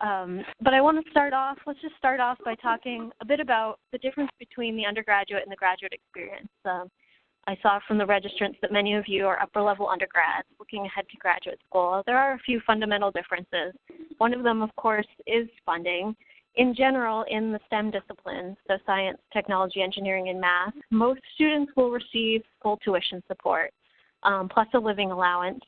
But I want to start off, let's just start off by talking a bit about the difference between the undergraduate and the graduate experience. I saw from the registrants that many of you are upper-level undergrads looking ahead to graduate school. There are a few fundamental differences. One of them, of course, is funding. In general, in the STEM disciplines, so science, technology, engineering, and math, most students will receive full tuition support, plus a living allowance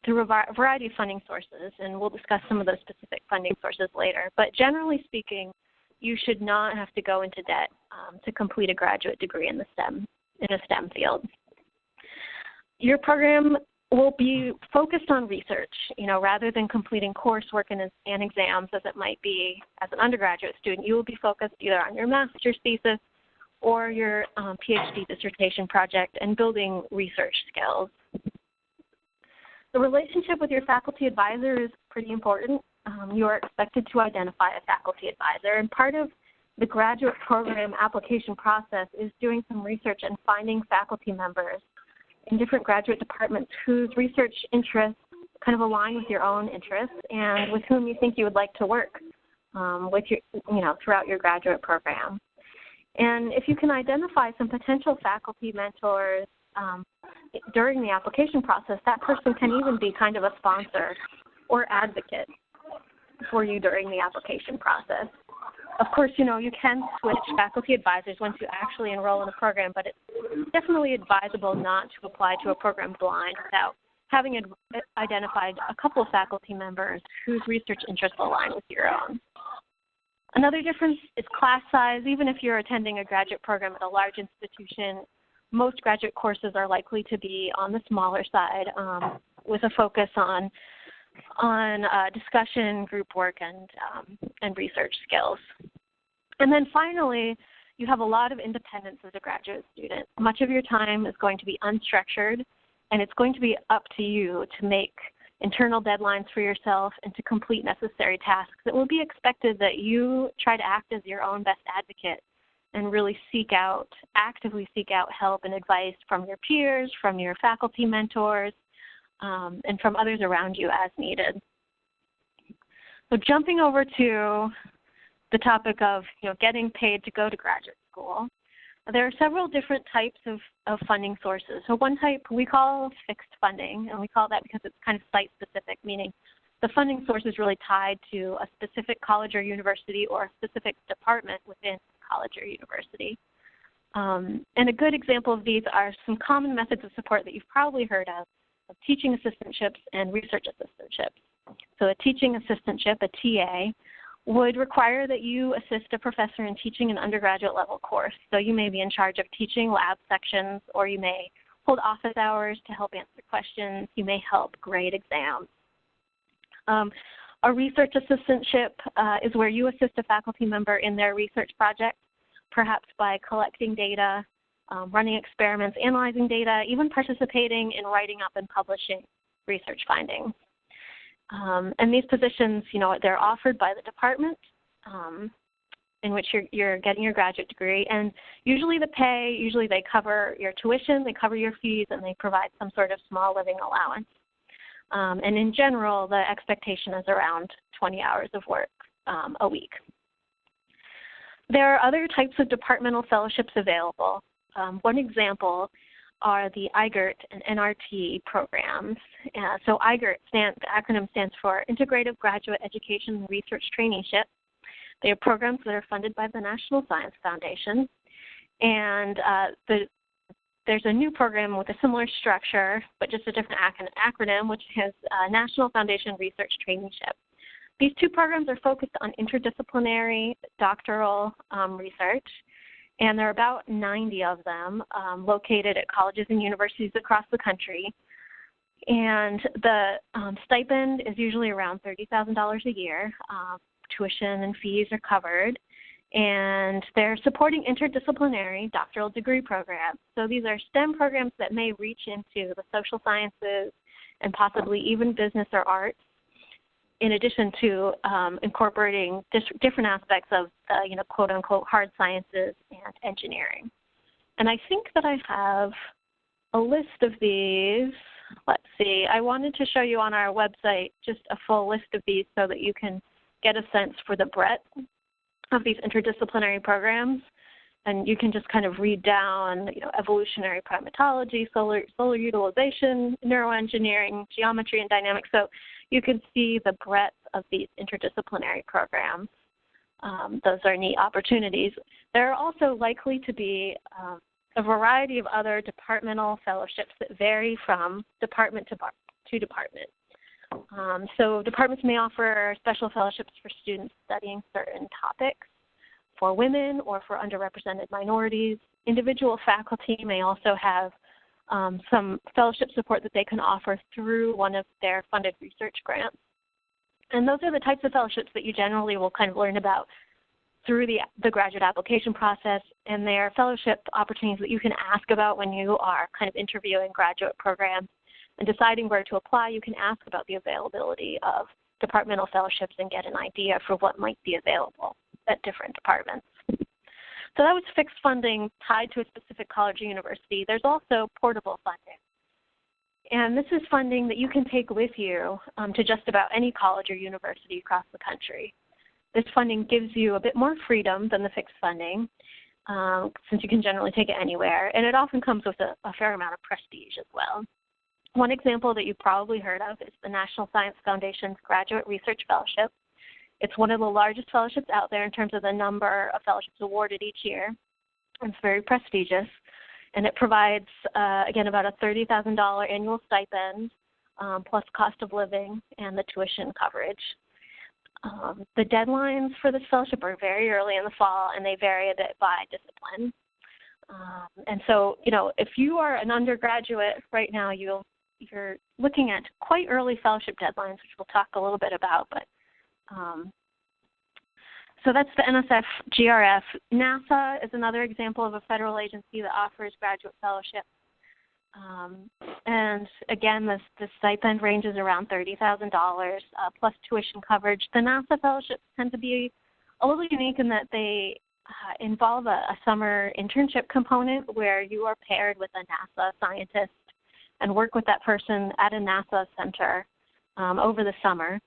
through a variety of funding sources, and we'll discuss some of those specific funding sources later. But generally speaking, you should not have to go into debt to complete a graduate degree in a STEM field. Your program will be focused on research, rather than completing coursework and exams as it might be as an undergraduate student. You will be focused either on your master's thesis or your PhD dissertation project and building research skills. The relationship with your faculty advisor is pretty important. You are expected to identify a faculty advisor, and part of the graduate program application process is doing some research and finding faculty members in different graduate departments whose research interests kind of align with your own interests and with whom you think you would like to work with throughout your graduate program. And if you can identify some potential faculty mentors during the application process, that person can even be kind of a sponsor or advocate for you during the application process. Of course, you can switch faculty advisors once you actually enroll in a program, but it's definitely advisable not to apply to a program blind without having identified a couple of faculty members whose research interests align with your own. Another difference is class size. Even if you're attending a graduate program at a large institution, most graduate courses are likely to be on the smaller side with a focus on discussion, group work, and research skills. And then finally, you have a lot of independence as a graduate student. Much of your time is going to be unstructured, and it's going to be up to you to make internal deadlines for yourself and to complete necessary tasks. It will be expected that you try to act as your own best advocate and really actively seek out help and advice from your peers, from your faculty mentors, and from others around you as needed. So jumping over to the topic of getting paid to go to graduate school, there are several different types of funding sources. So one type we call fixed funding, and we call that because it's kind of site-specific, meaning the funding source is really tied to a specific college or university or a specific department within college or university. And a good example of these are some common methods of support that you've probably heard of teaching assistantships and research assistantships. So a teaching assistantship, a TA, would require that you assist a professor in teaching an undergraduate level course. So you may be in charge of teaching lab sections, or you may hold office hours to help answer questions. You may help grade exams. A research assistantship is where you assist a faculty member in their research project, perhaps by collecting data, running experiments, analyzing data, even participating in writing up and publishing research findings. And these positions, they're offered by the department in which you're getting your graduate degree, and usually they cover your tuition, they cover your fees, and they provide some sort of small living allowance. And in general, the expectation is around 20 hours of work a week. There are other types of departmental fellowships available. One example are the IGERT and NRT programs. So IGERT, the acronym stands for Integrative Graduate Education and Research Traineeship. They are programs that are funded by the National Science Foundation. And there's a new program with a similar structure, but just a different acronym, which is National Foundation Research Traineeship. These two programs are focused on interdisciplinary doctoral research, and there are about 90 of them located at colleges and universities across the country. And the stipend is usually around $30,000 a year. Tuition and fees are covered. And they're supporting interdisciplinary doctoral degree programs. So these are STEM programs that may reach into the social sciences and possibly even business or arts, in addition to incorporating different aspects of, quote-unquote, hard sciences and engineering. And I think that I have a list of these. Let's see. I wanted to show you on our website just a full list of these so that you can get a sense for the breadth of these interdisciplinary programs. And you can just kind of read down, evolutionary primatology, solar utilization, neuroengineering, geometry, and dynamics. So you can see the breadth of these interdisciplinary programs. Those are neat opportunities. There are also likely to be a variety of other departmental fellowships that vary from department to department. So departments may offer special fellowships for students studying certain topics, for women or for underrepresented minorities. Individual faculty may also have some fellowship support that they can offer through one of their funded research grants. And those are the types of fellowships that you generally will kind of learn about through the graduate application process, and they are fellowship opportunities that you can ask about when you are kind of interviewing graduate programs and deciding where to apply. You can ask about the availability of departmental fellowships and get an idea for what might be available at different departments. So that was fixed funding tied to a specific college or university. There's also portable funding. And this is funding that you can take with you to just about any college or university across the country. This funding gives you a bit more freedom than the fixed funding, since you can generally take it anywhere, and it often comes with a fair amount of prestige as well. One example that you've probably heard of is the National Science Foundation's Graduate Research Fellowship. It's one of the largest fellowships out there in terms of the number of fellowships awarded each year. It's very prestigious, and it provides, again, about a $30,000 annual stipend, plus cost of living and the tuition coverage. The deadlines for this fellowship are very early in the fall, and they vary a bit by discipline. And so, if you are an undergraduate right now, you're looking at quite early fellowship deadlines, which we'll talk a little bit about. But so that's the NSF GRF. NASA is another example of a federal agency that offers graduate fellowships. And again, the stipend ranges around $30,000 plus tuition coverage. The NASA fellowships tend to be a little unique in that they involve a summer internship component where you are paired with a NASA scientist and work with that person at a NASA center over the summer.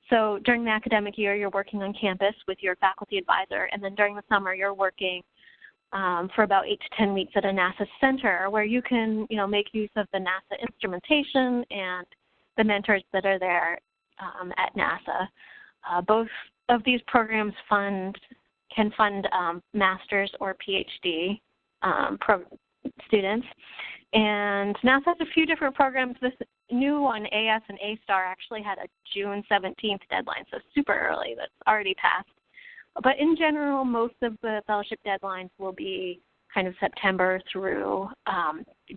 So during the academic year, you're working on campus with your faculty advisor, and then during the summer, you're working for about 8 to 10 weeks at a NASA center where you can, make use of the NASA instrumentation and the mentors that are there at NASA. Both of these programs can fund master's or PhD students. And NASA has a few different programs. This new one, AS and A-STAR, actually had a June 17th deadline, so super early. That's already passed. But in general, most of the fellowship deadlines will be kind of September through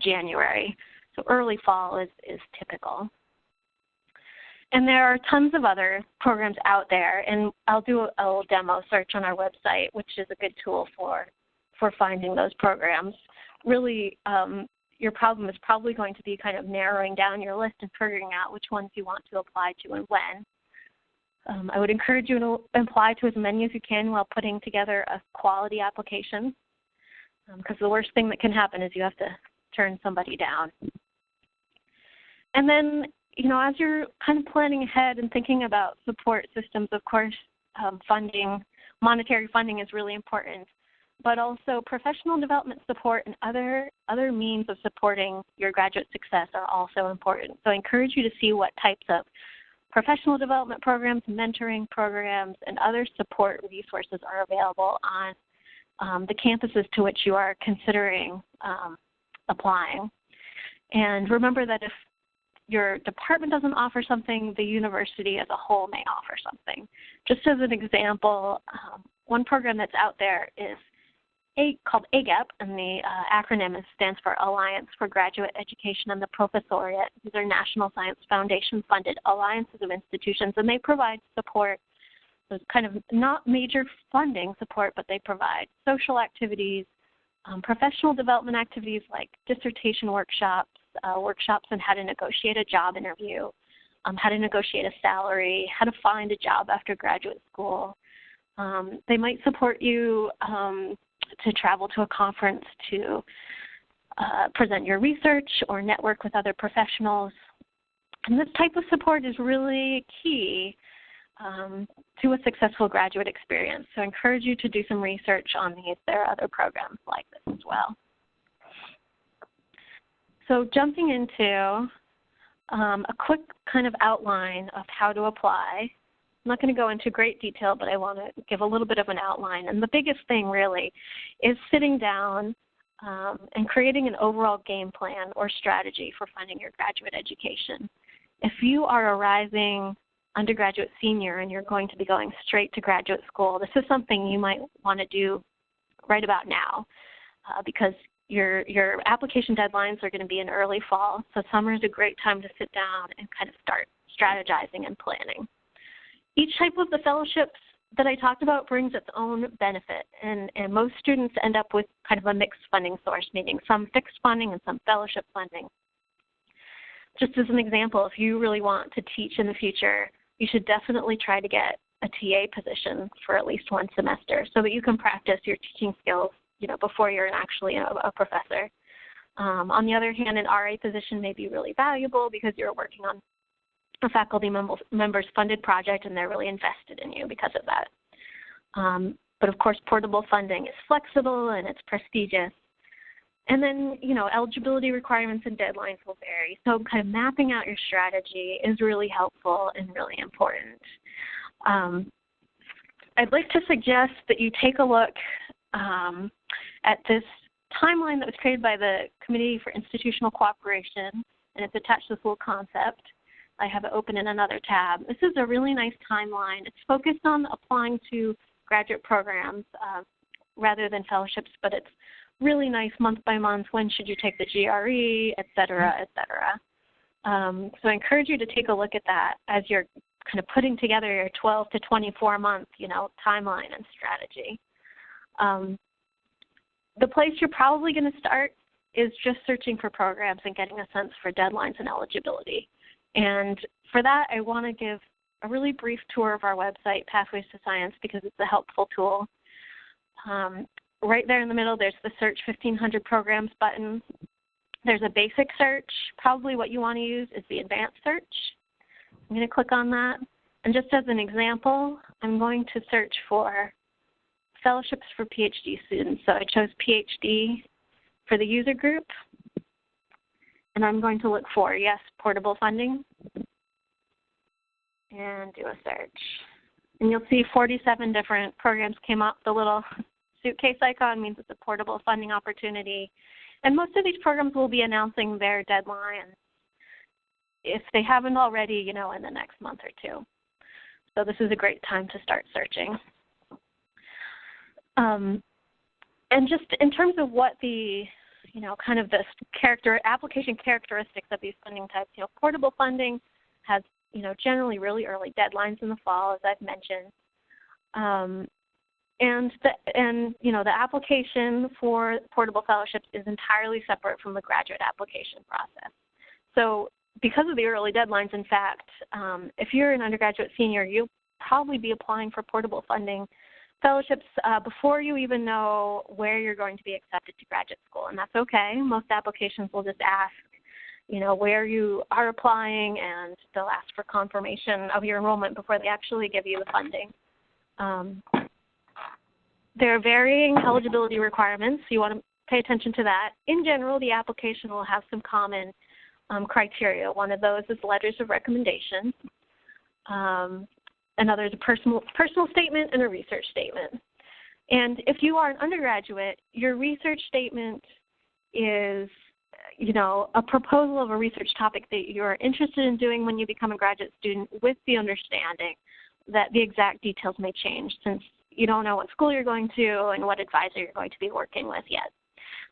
January. So early fall is typical. And there are tons of other programs out there, and I'll do a little demo search on our website, which is a good tool for finding those programs. Really, your problem is probably going to be kind of narrowing down your list and figuring out which ones you want to apply to and when. I would encourage you to apply to as many as you can while putting together a quality application, because the worst thing that can happen is you have to turn somebody down. And then, as you're kind of planning ahead and thinking about support systems, of course, monetary funding is really important, but also professional development support and other means of supporting your graduate success are also important. So I encourage you to see what types of professional development programs, mentoring programs, and other support resources are available on the campuses to which you are considering applying. And remember that if your department doesn't offer something, the university as a whole may offer something. Just as an example, one program that's out there is called AGAP, and the acronym stands for Alliance for Graduate Education and the Professoriate. These are National Science Foundation-funded alliances of institutions, and they provide support. So it's kind of not major funding support, but they provide social activities, professional development activities like dissertation workshops, workshops on how to negotiate a job interview, how to negotiate a salary, how to find a job after graduate school. They might support you to travel to a conference to present your research or network with other professionals. And this type of support is really key to a successful graduate experience. So I encourage you to do some research on these. There are other programs like this as well. So jumping into a quick kind of outline of how to apply. I'm not going to go into great detail, but I want to give a little bit of an outline. And the biggest thing really is sitting down and creating an overall game plan or strategy for funding your graduate education. If you are a rising undergraduate senior and you're going to be going straight to graduate school, this is something you might want to do right about now because your application deadlines are going to be in early fall, so summer is a great time to sit down and kind of start strategizing and planning. Each type of the fellowships that I talked about brings its own benefit, and most students end up with kind of a mixed funding source, meaning some fixed funding and some fellowship funding. Just as an example, if you really want to teach in the future, you should definitely try to get a TA position for at least one semester so that you can practice your teaching skills, before you're actually a professor. On the other hand, an RA position may be really valuable because you're working on a faculty member's funded project and they're really invested in you because of that. But of course, portable funding is flexible and it's prestigious. And then, eligibility requirements and deadlines will vary. So kind of mapping out your strategy is really helpful and really important. I'd like to suggest that you take a look at this timeline that was created by the Committee for Institutional Cooperation, and it's attached to this little concept. I have it open in another tab. This is a really nice timeline. It's focused on applying to graduate programs rather than fellowships, but it's really nice month by month. When should you take the GRE, et cetera, et cetera. So I encourage you to take a look at that as you're kind of putting together your 12 to 24 month, timeline and strategy. The place you're probably going to start is just searching for programs and getting a sense for deadlines and eligibility. And for that, I want to give a really brief tour of our website, Pathways to Science, because it's a helpful tool. Right there in the middle, there's the Search 1500 Programs button. There's a basic search. Probably what you want to use is the advanced search. I'm going to click on that. And just as an example, I'm going to search for fellowships for PhD students. So I chose PhD for the user group. And I'm going to look for, yes, portable funding. And do a search. And you'll see 47 different programs came up. The little suitcase icon means it's a portable funding opportunity. And most of these programs will be announcing their deadlines, if they haven't already, in the next month or two. So this is a great time to start searching. And just in terms of what the, kind of this application characteristics of these funding types, portable funding has, generally really early deadlines in the fall, as I've mentioned. And the application for portable fellowships is entirely separate from the graduate application process. So because of the early deadlines, in fact, if you're an undergraduate senior, you'll probably be applying for portable funding fellowships before you even know where you're going to be accepted to graduate school, and that's okay. Most applications will just ask, where you are applying, and they'll ask for confirmation of your enrollment before they actually give you the funding. There are varying eligibility requirements, so you want to pay attention to that. In general, the application will have some common criteria. One of those is letters of recommendation. Another is a personal statement and a research statement. And if you are an undergraduate, your research statement is, a proposal of a research topic that you're interested in doing when you become a graduate student, with the understanding that the exact details may change since you don't know what school you're going to and what advisor you're going to be working with yet.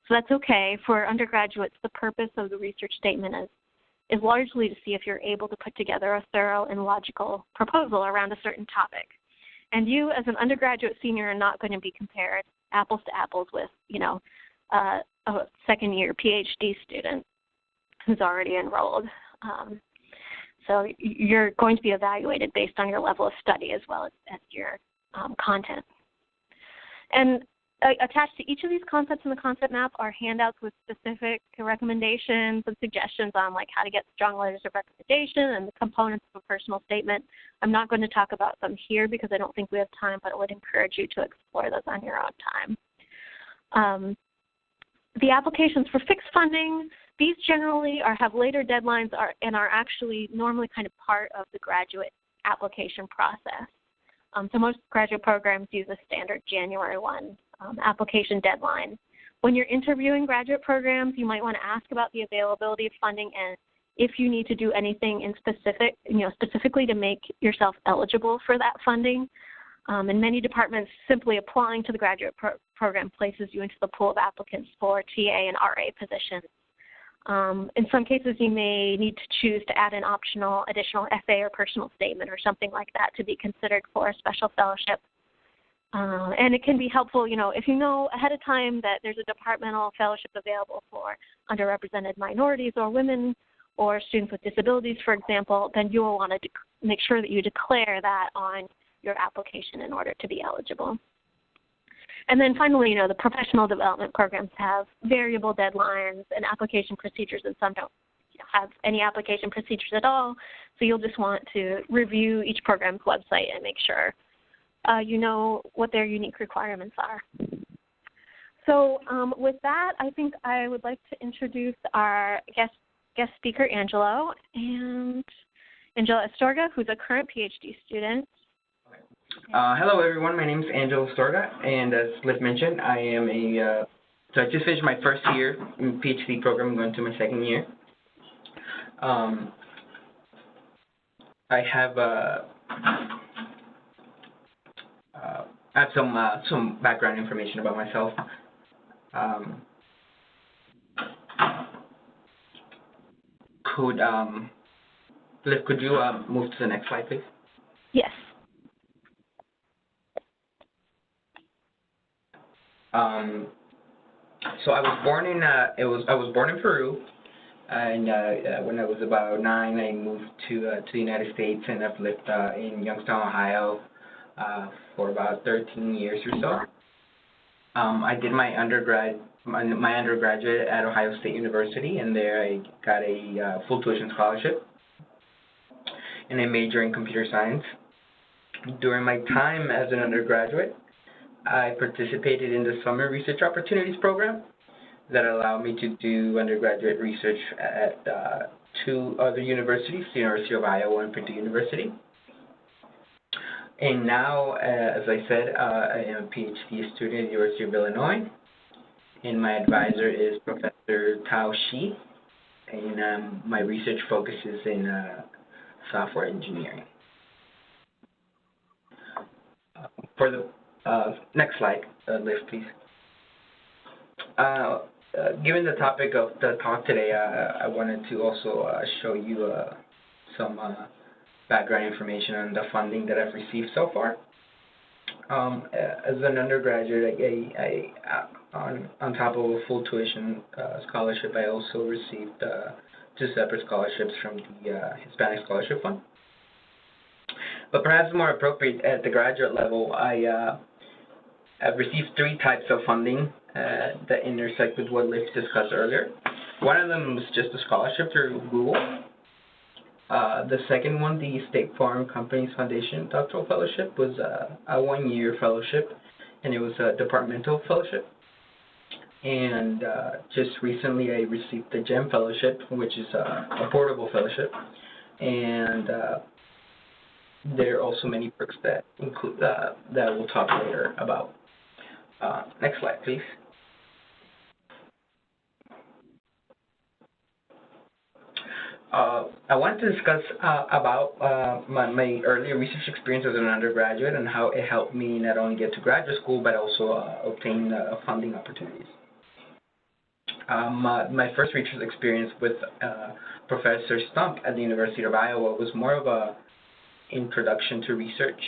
So that's okay. For undergraduates, the purpose of the research statement is largely to see if you're able to put together a thorough and logical proposal around a certain topic. And you, as an undergraduate senior, are not going to be compared apples to apples with, a second-year PhD student who's already enrolled. So you're going to be evaluated based on your level of study as well as your content. And attached to each of these concepts in the concept map are handouts with specific recommendations and suggestions on like how to get strong letters of recommendation and the components of a personal statement. I'm not going to talk about them here because I don't think we have time, but I would encourage you to explore those on your own time. The applications for fixed funding, these generally have later deadlines and are actually normally kind of part of the graduate application process. So most graduate programs use a standard January 1 application deadline. When you're interviewing graduate programs, you might want to ask about the availability of funding and if you need to do anything in specifically to make yourself eligible for that funding. And many departments, simply applying to the graduate program places you into the pool of applicants for TA and RA positions. In some cases, you may need to choose to add an optional additional essay or personal statement or something like that to be considered for a special fellowship. And it can be helpful, if you know ahead of time that there's a departmental fellowship available for underrepresented minorities or women or students with disabilities, for example, then you will want to make sure that you declare that on your application in order to be eligible. And then finally, the professional development programs have variable deadlines and application procedures, and some don't have any application procedures at all. So you'll just want to review each program's website and make sure you know what their unique requirements are. So with that, I think I would like to introduce our guest speaker, Angelo, and Angela Astorga, who's a current PhD student. Hello, everyone. My name is Angelo Astorga, and as Liv mentioned, I am so I just finished my first year in the PhD program. I'm going to my second year. I have some background information about myself. Liv, could you move to the next slide, please? Yes. So I was born in Peru, and when I was about 9, I moved to the United States, and I've lived in Youngstown, Ohio, for about 13 years or so. I did my undergraduate at Ohio State University, and there I got a full tuition scholarship, and I majored in computer science. During my time as an undergraduate, I participated in the Summer Research Opportunities Program that allowed me to do undergraduate research at 2 other universities, the University of Iowa and Purdue University. And now, as I said, I am a PhD student at the University of Illinois, and my advisor is Professor Tao Shi, and my research focuses in software engineering. For the next slide, Liv, please. Given the topic of the talk today, I wanted to also show you some background information on the funding that I've received so far. As an undergraduate, on top of a full tuition scholarship, I also received 2 separate scholarships from the Hispanic Scholarship Fund. But perhaps more appropriate at the graduate level, I've received 3 types of funding that intersect with what Liv discussed earlier. One of them was just a scholarship through Google. The second one, the State Farm Companies Foundation Doctoral Fellowship, was a 1-year fellowship, and it was a departmental fellowship. And just recently I received the GEM Fellowship, which is a portable fellowship. And there are also many perks that include that we'll talk later about. Next slide, please. I want to discuss about my earlier research experience as an undergraduate and how it helped me not only get to graduate school but also obtain funding opportunities. My first research experience with Professor Stump at the University of Iowa was more of a introduction to research.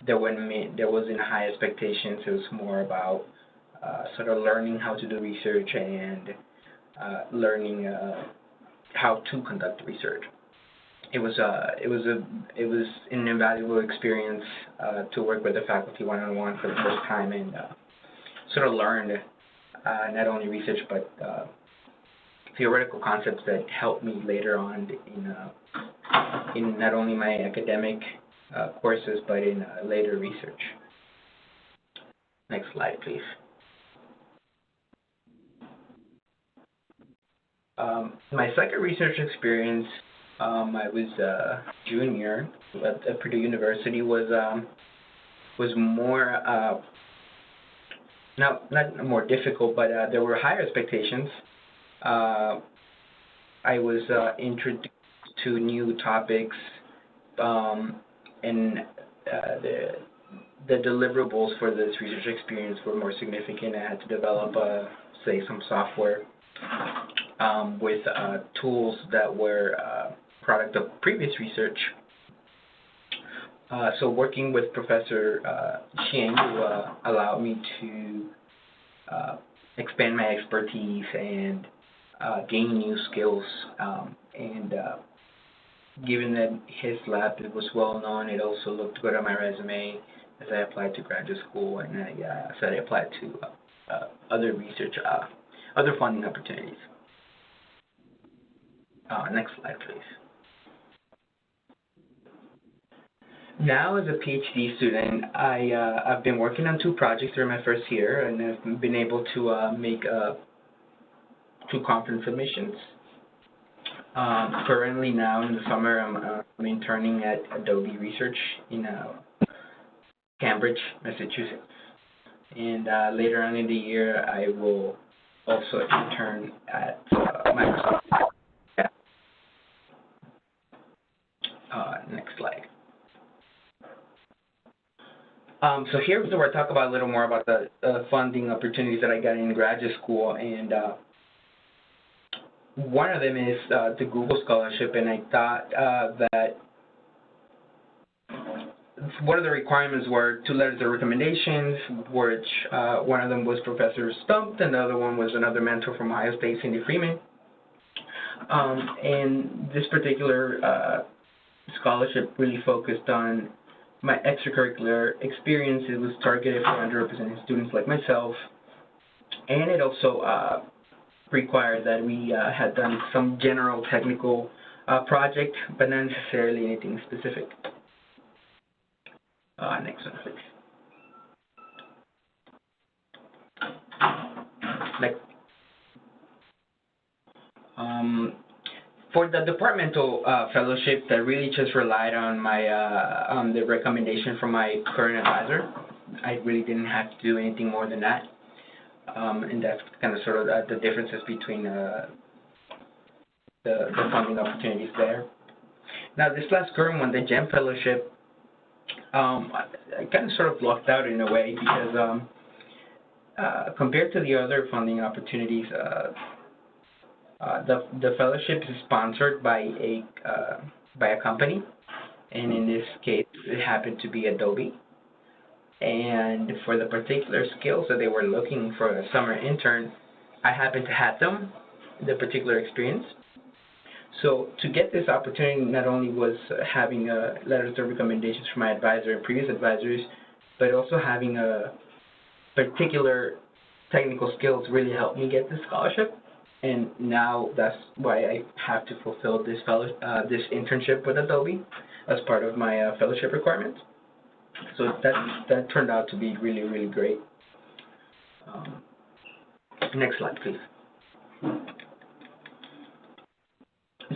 There wasn't high expectations. It was more about sort of learning how to do research and learning how to conduct research. it was an invaluable experience to work with the faculty one-on-one for the first time and sort of learned not only research but theoretical concepts that helped me later on in not only my academic courses but in later research. Next slide, please. My second research experience, I was a junior at Purdue University, was more not more difficult, but there were higher expectations. I was introduced to new topics, and the deliverables for this research experience were more significant. I had to develop, say, some software with tools that were product of previous research. So working with Professor Chiang, who allowed me to expand my expertise and gain new skills. And given that his lab was well known, it also looked good on my resume as I applied to graduate school, and so I applied to other research, other funding opportunities. Next slide, please. Now, as a PhD student, I've been working on 2 projects during my first year, and I've been able to make 2 conference submissions. Currently, now in the summer, I'm interning at Adobe Research in Cambridge, Massachusetts, and later on in the year, I will also intern at Microsoft. Next slide. So here's where I talk about a little more about the funding opportunities that I got in graduate school, and one of them is the Google Scholarship, and I thought that one of the requirements were 2 letters of recommendations, which one of them was Professor Stump, and the other one was another mentor from Ohio State, Cindy Freeman. And this particular scholarship really focused on my extracurricular experience. It was targeted for underrepresented students like myself, and it also required that we had done some general technical project, but not necessarily anything specific. Next one, please. Next. For the departmental fellowship, that really just relied on my on the recommendation from my current advisor. I really didn't have to do anything more than that, and that's kind of sort of the differences between the funding opportunities there. Now, this last current one, the GEM fellowship, I kind of sort of lucked out in a way because compared to the other funding opportunities, the fellowship is sponsored by a company, and in this case, it happened to be Adobe. And for the particular skills that they were looking for a summer intern, I happened to have them, the particular experience. So to get this opportunity, not only was having letters of recommendations from my advisor and previous advisors, but also having a particular technical skills really helped me get this scholarship. And now that's why I have to fulfill this this internship with Adobe as part of my fellowship requirements. So that turned out to be really, really great. Next slide, please.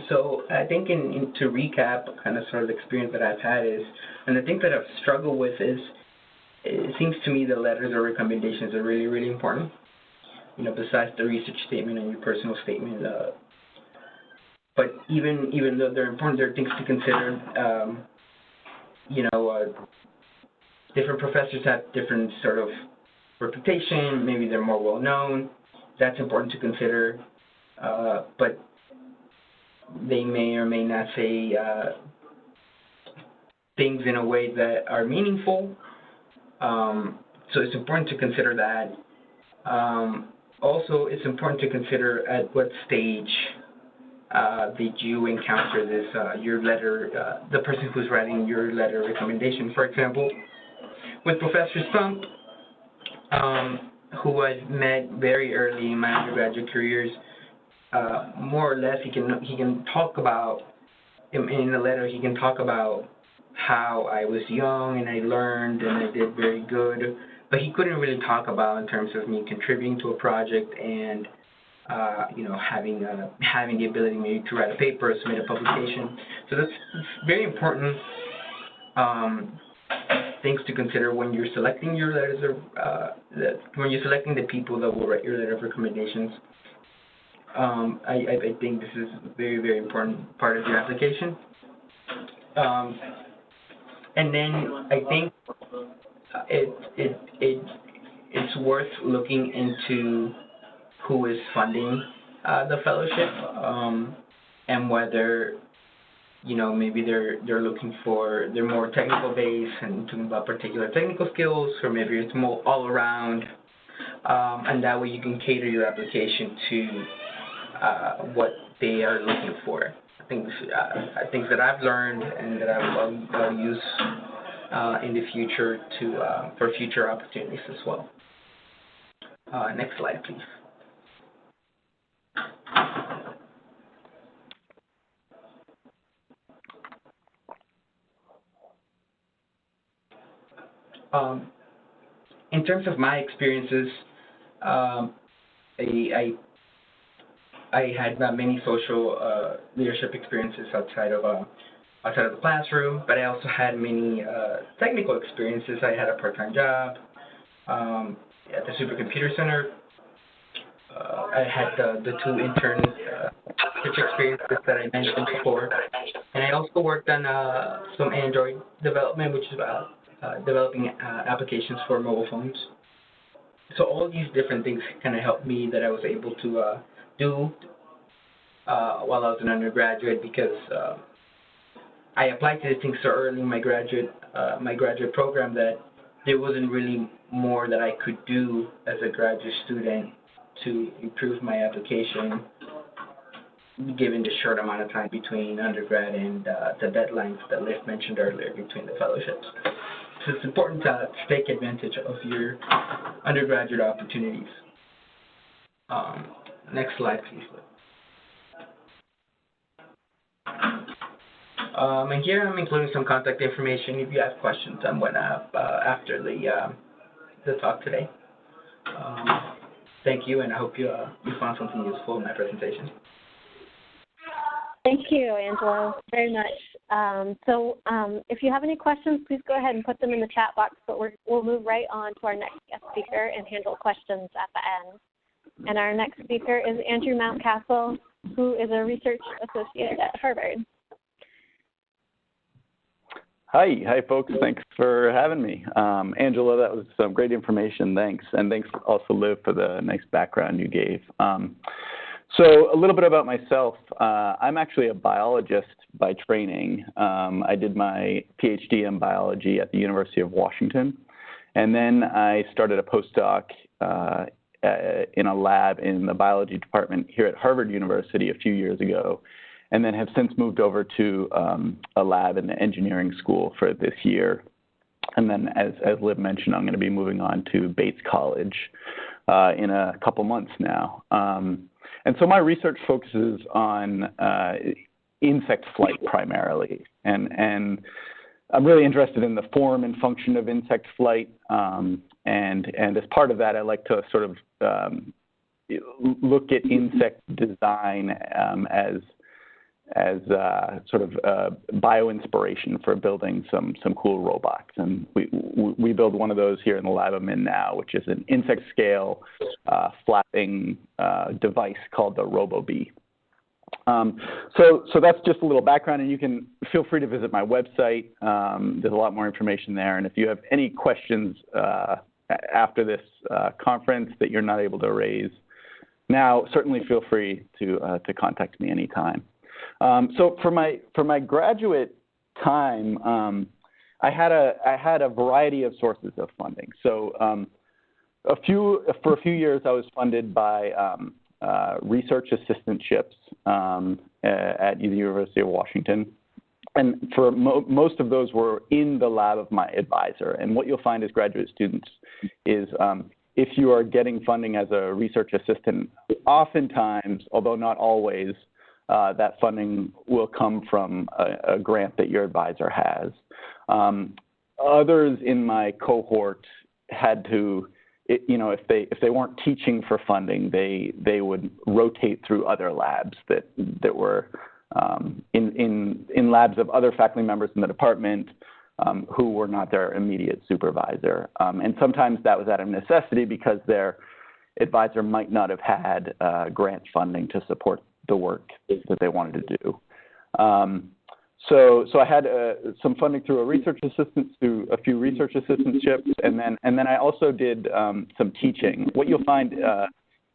So I think to recap, kind of sort of the experience that I've had is, and the thing that I've struggled with is, it seems to me the letters or recommendations are really, really important. You know, besides the research statement and your personal statement. But even though they're important, there are things to consider. Different professors have different sort of reputation. Maybe they're more well known. That's important to consider. But they may or may not say things in a way that are meaningful. So it's important to consider that. Also, it's important to consider at what stage did you encounter this, your letter, the person who's writing your letter recommendation, for example, with Professor Stump, who I met very early in my undergraduate careers. More or less, he can talk about in the letter. He can talk about how I was young and I learned and I did very good, but he couldn't really talk about in terms of me contributing to a project and having the ability maybe to write a paper, submit a publication. So that's very important things to consider when you're selecting your letters when you're selecting the people that will write your letter of recommendations. I think this is a very, very important part of your application. And then I think it's worth looking into who is funding the fellowship, and whether maybe they're looking for, they're more technical based and talking about particular technical skills, or maybe it's more all around, and that way you can cater your application to what they are looking for. Things that I've learned and that I will use in the future for future opportunities as well. Next slide, please. In terms of my experiences, I had many social leadership experiences outside of the classroom, but I also had many technical experiences. I had a part-time job at the Supercomputer Center. I had the two intern experiences that I mentioned before, and I also worked on some Android development, which is about developing applications for mobile phones. So all these different things kind of helped me that I was able to do while I was an undergraduate, because I applied to these things so early in my graduate program that there wasn't really more that I could do as a graduate student to improve my application, given the short amount of time between undergrad and the deadlines that Liv mentioned earlier between the fellowships. So it's important to take advantage of your undergraduate opportunities. Next slide, please. And here I'm including some contact information if you have questions on what after the talk today. Thank you, and I hope you found something useful in my presentation. Thank you, Angelo, very much. If you have any questions, please go ahead and put them in the chat box, but we'll move right on to our next guest speaker and handle questions at the end. And our next speaker is Andrew Mountcastle, who is a research associate at Harvard. Hi, folks. Thanks for having me. Angela, that was some great information. Thanks. And thanks also, Liv, for the nice background you gave. So a little bit about myself. I'm actually a biologist by training. I did my PhD in biology at the University of Washington. And then I started a postdoc in a lab in the biology department here at Harvard University a few years ago, and then have since moved over to a lab in the engineering school for this year. And then, as Liv mentioned, I'm going to be moving on to Bates College in a couple months now. And so my research focuses on insect flight primarily. And I'm really interested in the form and function of insect flight. And as part of that, I like to sort of look at insect design as sort of bio-inspiration for building some cool robots. And we build one of those here in the lab I'm in now, which is an insect scale flapping device called the RoboBee. So that's just a little background, and you can feel free to visit my website. There's a lot more information there. And if you have any questions after this conference that you're not able to raise now, certainly feel free to contact me anytime. So for my graduate time, I had a variety of sources of funding. So for a few years, I was funded by research assistantships at the University of Washington. And for most of those were in the lab of my advisor. And what you'll find as graduate students is if you are getting funding as a research assistant, oftentimes, although not always, that funding will come from a grant that your advisor has. Others in my cohort had to, if they weren't teaching for funding, they would rotate through other labs that were in labs of other faculty members in the department who were not their immediate supervisor. And sometimes that was out of necessity because their advisor might not have had grant funding to support the work that they wanted to do. So I had some funding through a research assistant, through a few research assistantships, and then I also did some teaching. What you'll find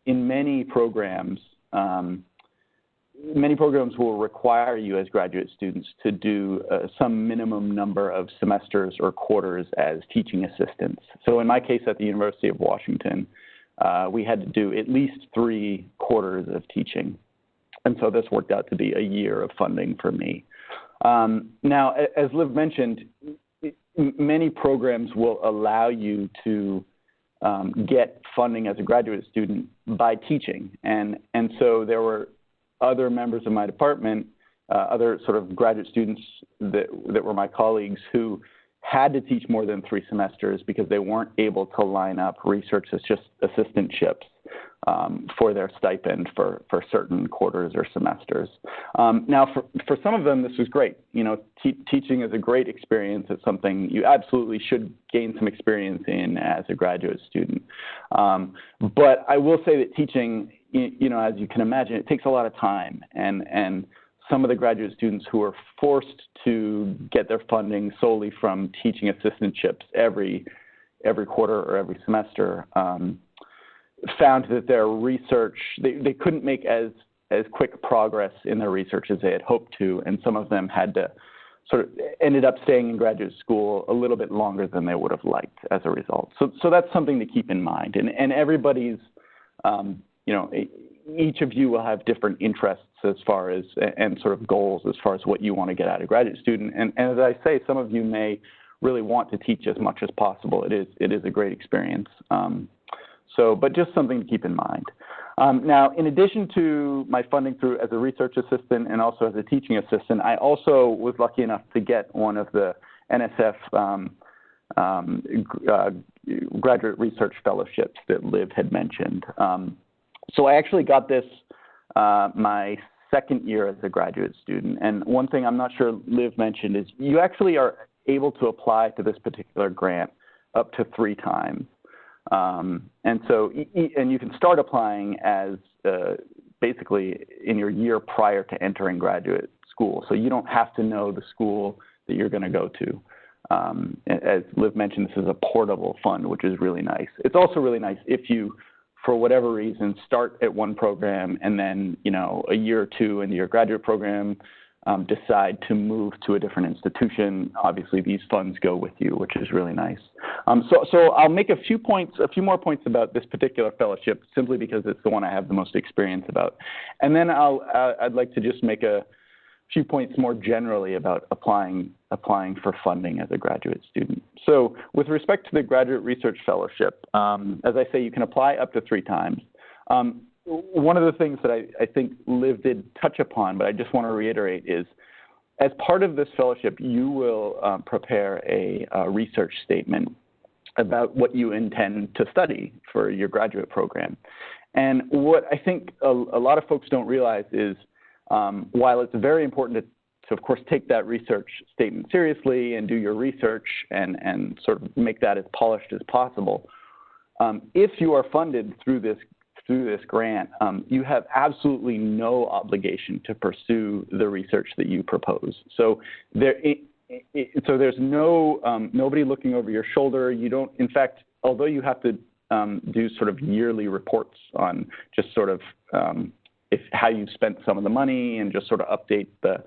in many programs will require you as graduate students to do some minimum number of semesters or quarters as teaching assistants. So in my case at the University of Washington, we had to do at least 3 quarters of teaching. And so this worked out to be a year of funding for me. Now, as Liv mentioned, many programs will allow you to get funding as a graduate student by teaching. And so there were other members of my department, other sort of graduate students that were my colleagues who had to teach more than 3 semesters because they weren't able to line up research assistantships for their stipend for certain quarters or semesters. Now, for some of them, this was great. Teaching is a great experience. It's something you absolutely should gain some experience in as a graduate student. But I will say that teaching, as you can imagine, it takes a lot of time. And some of the graduate students who are forced to get their funding solely from teaching assistantships every quarter or every semester found that their research, they couldn't make as quick progress in their research as they had hoped to, and some of them had to sort of ended up staying in graduate school a little bit longer than they would have liked as a result. So that's something to keep in mind. And everybody's, each of you will have different interests as far as, and sort of goals as far as what you want to get out of a graduate student. And as I say, some of you may really want to teach as much as possible. It is a great experience. But just something to keep in mind. Now, in addition to my funding through as a research assistant and also as a teaching assistant, I also was lucky enough to get one of the NSF graduate research fellowships that Liv had mentioned. So I actually got this my second year as a graduate student. And one thing I'm not sure Liv mentioned is you actually are able to apply to this particular grant up to 3 times. And you can start applying as basically in your year prior to entering graduate school. So you don't have to know the school that you're going to go to. As Liv mentioned, this is a portable fund, which is really nice. It's also really nice if you, for whatever reason, start at one program and then, a year or 2 into your graduate program, decide to move to a different institution. Obviously, these funds go with you, which is really nice. So I'll make a few more points about this particular fellowship, simply because it's the one I have the most experience about. And then I'd like to just make a few points more generally about applying for funding as a graduate student. So with respect to the Graduate Research Fellowship, as I say, you can apply up to 3 times. One of the things that I think Liv did touch upon, but I just want to reiterate, is as part of this fellowship, you will prepare a research statement about what you intend to study for your graduate program. And what I think a lot of folks don't realize is while it's very important to, of course, take that research statement seriously and do your research and sort of make that as polished as possible, if you are funded through this grant, you have absolutely no obligation to pursue the research that you propose. So there's nobody looking over your shoulder. You don't, in fact, although you have to do sort of yearly reports on just sort of how you've spent some of the money and just sort of update the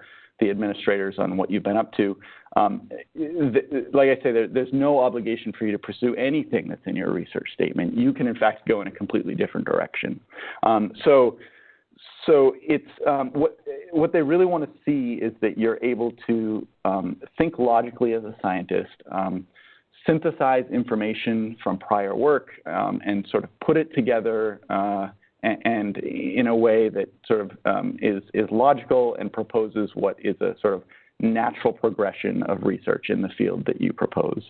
administrators on what you've been up to. Like I say, there's no obligation for you to pursue anything that's in your research statement. You can, in fact, go in a completely different direction. So So it's what they really want to see is that you're able to think logically as a scientist, synthesize information from prior work, and sort of put it together and in a way that sort of is logical and proposes what is a sort of natural progression of research in the field that you propose.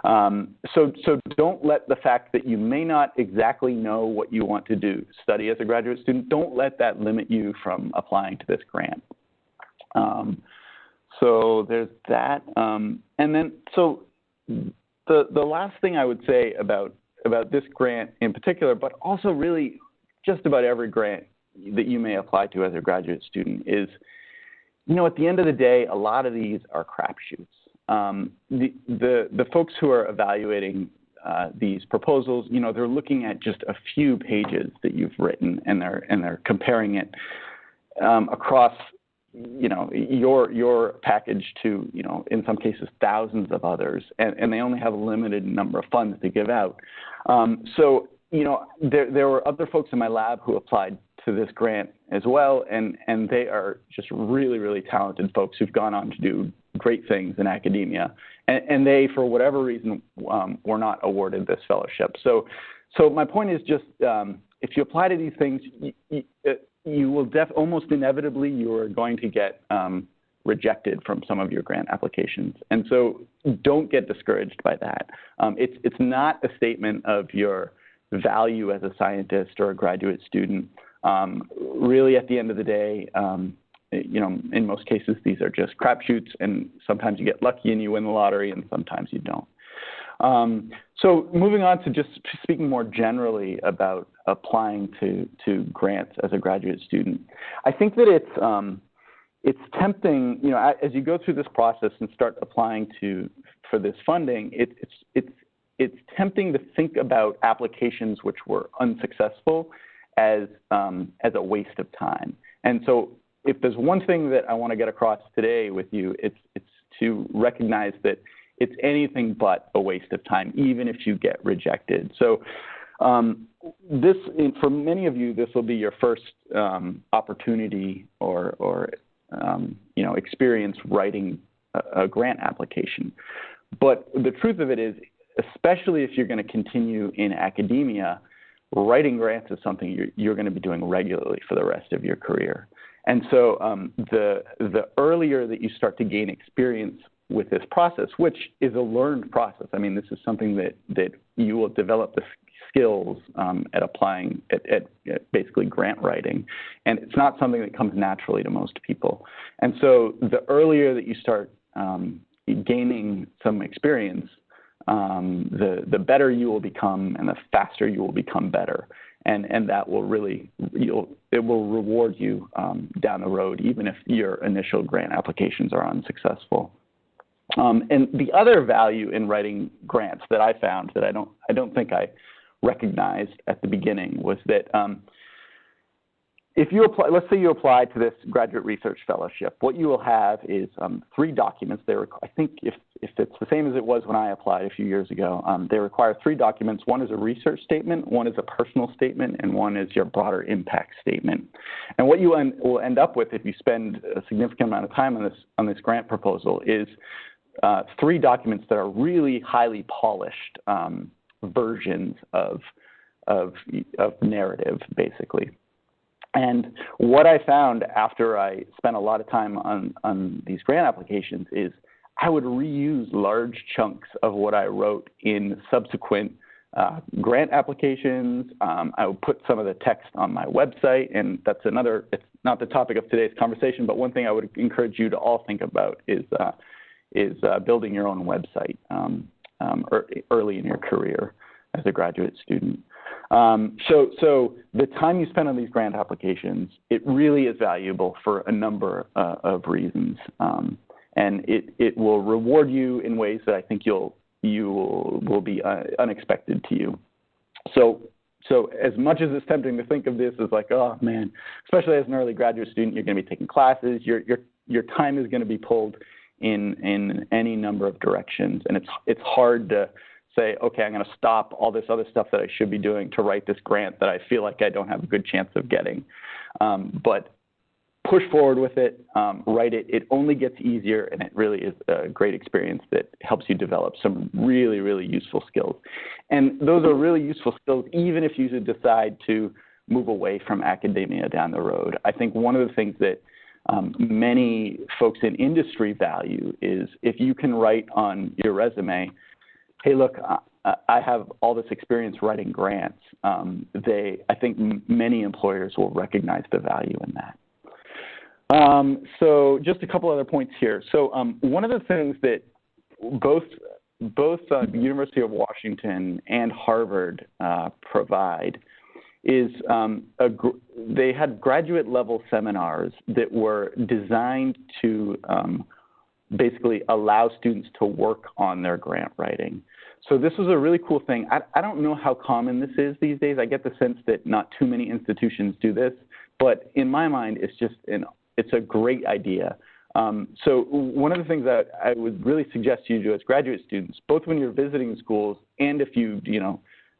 So don't let the fact that you may not exactly know what you want to study as a graduate student, don't let that limit you from applying to this grant. So there's that. And then, so the last thing I would say about this grant in particular, but also really just about every grant that you may apply to as a graduate student is, at the end of the day, a lot of these are crapshoots. The folks who are evaluating these proposals, they're looking at just a few pages that you've written, and they're comparing it across, your package to, in some cases, thousands of others, and they only have a limited number of funds to give out. So, there were other folks in my lab who applied to this grant as well, and they are just really, really talented folks who've gone on to do great things in academia, and they, for whatever reason, were not awarded this fellowship. So my point is just, if you apply to these things, you will almost inevitably you are going to get rejected from some of your grant applications, and so don't get discouraged by that. It's not a statement of your value as a scientist or a graduate student. Really, at the end of the day, in most cases, these are just crapshoots, and sometimes you get lucky and you win the lottery, and sometimes you don't. So moving on to just speaking more generally about applying to grants as a graduate student, I think that it's tempting, as you go through this process and start applying for this funding, it's tempting to think about applications which were unsuccessful as a waste of time. And so if there's one thing that I want to get across today with you, it's to recognize that it's anything but a waste of time, even if you get rejected. So for many of you, this will be your first opportunity or experience writing a grant application. But the truth of it is, especially if you're going to continue in academia, writing grants is something you're going to be doing regularly for the rest of your career. And so the earlier that you start to gain experience with this process, which is a learned process, I mean, this is something that you will develop the skills at applying at basically grant writing. And it's not something that comes naturally to most people. And so the earlier that you start gaining some experience, the better you will become, and the faster you will become better, and that will really it will reward you down the road, even if your initial grant applications are unsuccessful. And the other value in writing grants that I found that I don't think I recognized at the beginning was that if you apply, let's say you apply to this graduate research fellowship, what you will have is 3 documents. I think if it's the same as it was when I applied a few years ago, they require 3 documents. One is a research statement, one is a personal statement, and one is your broader impact statement. And what you will end up with if you spend a significant amount of time on this grant proposal is 3 documents that are really highly polished versions of narrative, basically. And what I found after I spent a lot of time on these grant applications is I would reuse large chunks of what I wrote in subsequent grant applications. I would put some of the text on my website, and it's not the topic of today's conversation, but one thing I would encourage you to all think about is building your own website early in your career as a graduate student. So the time you spend on these grant applications, it really is valuable for a number of reasons, and it will reward you in ways that I think you will be unexpected to you. So as much as it's tempting to think of this as like, oh man, especially as an early graduate student, you're going to be taking classes, your time is going to be pulled in any number of directions, and it's hard to say, okay, I'm going to stop all this other stuff that I should be doing to write this grant that I feel like I don't have a good chance of getting. But push forward with it, write it. It only gets easier, and it really is a great experience that helps you develop some really, really useful skills. And those are really useful skills even if you decide to move away from academia down the road. I think one of the things that many folks in industry value is if you can write on your resume, hey, look, I have all this experience writing grants. I think many employers will recognize the value in that. So just a couple other points here. So one of the things that both the University of Washington and Harvard provide is they had graduate level seminars that were designed to basically allow students to work on their grant writing. So this was a really cool thing. I don't know how common this is these days. I get the sense that not too many institutions do this, but in my mind, it's a great idea. So one of the things that I would really suggest you do as graduate students, both when you're visiting schools and if you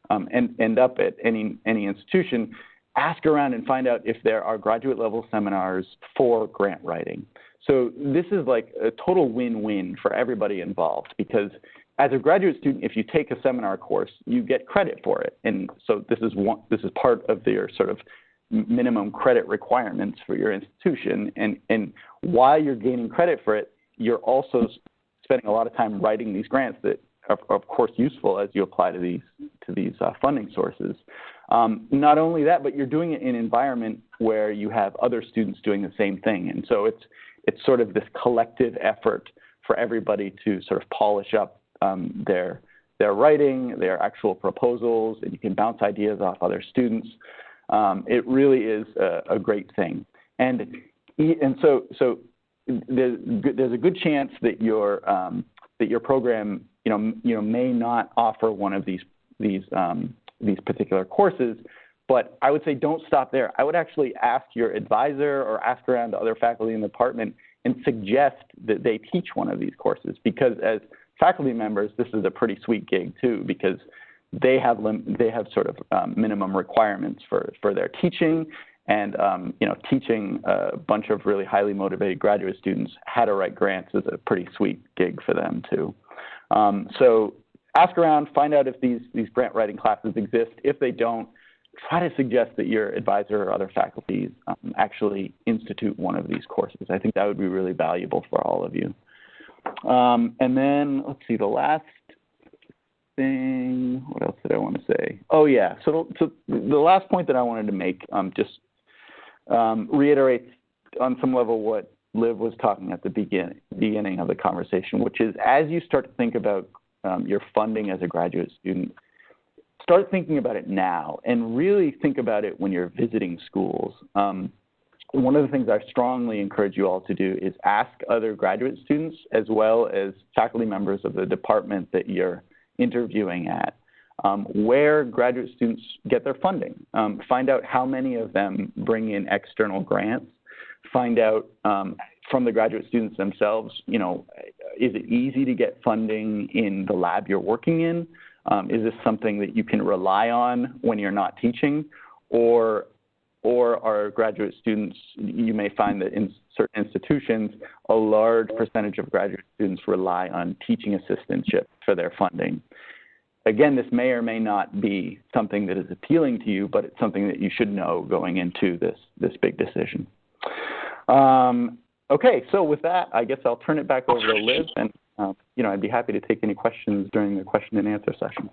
end up at any institution, ask around and find out if there are graduate level seminars for grant writing. So this is like a total win-win for everybody involved, because as a graduate student, if you take a seminar course, you get credit for it. And so this is part of their sort of minimum credit requirements for your institution. And while you're gaining credit for it, you're also spending a lot of time writing these grants that are, of course, useful as you apply to these funding sources. Not only that, but you're doing it in an environment where you have other students doing the same thing. And so it's sort of this collective effort for everybody to sort of polish up their writing, their actual proposals, and you can bounce ideas off other students. It really is a great thing. And so there's a good chance that your program may not offer one of these particular courses, but I would say don't stop there. I would actually ask your advisor or ask around to other faculty in the department and suggest that they teach one of these courses, because as faculty members, this is a pretty sweet gig too, because they have sort of minimum requirements for their teaching, and teaching a bunch of really highly motivated graduate students how to write grants is a pretty sweet gig for them too. So ask around, find out if these grant writing classes exist. If they don't, try to suggest that your advisor or other faculty actually institute one of these courses. I think that would be really valuable for all of you. And then let's see, the last thing, what else did I want to say? Oh yeah, so the last point that I wanted to make just reiterates on some level what Liv was talking at the beginning of the conversation, which is as you start to think about your funding as a graduate student, start thinking about it now and really think about it when you're visiting schools. One of the things I strongly encourage you all to do is ask other graduate students as well as faculty members of the department that you're interviewing at where graduate students get their funding. Find out how many of them bring in external grants. Find out from the graduate students themselves, is it easy to get funding in the lab you're working in? Is this something that you can rely on when you're not teaching? Or are graduate students, you may find that in certain institutions, a large percentage of graduate students rely on teaching assistantship for their funding. Again, this may or may not be something that is appealing to you, but it's something that you should know going into this big decision. Okay, so with that, I guess I'll turn it back over to Liv, and I'd be happy to take any questions during the question and answer session.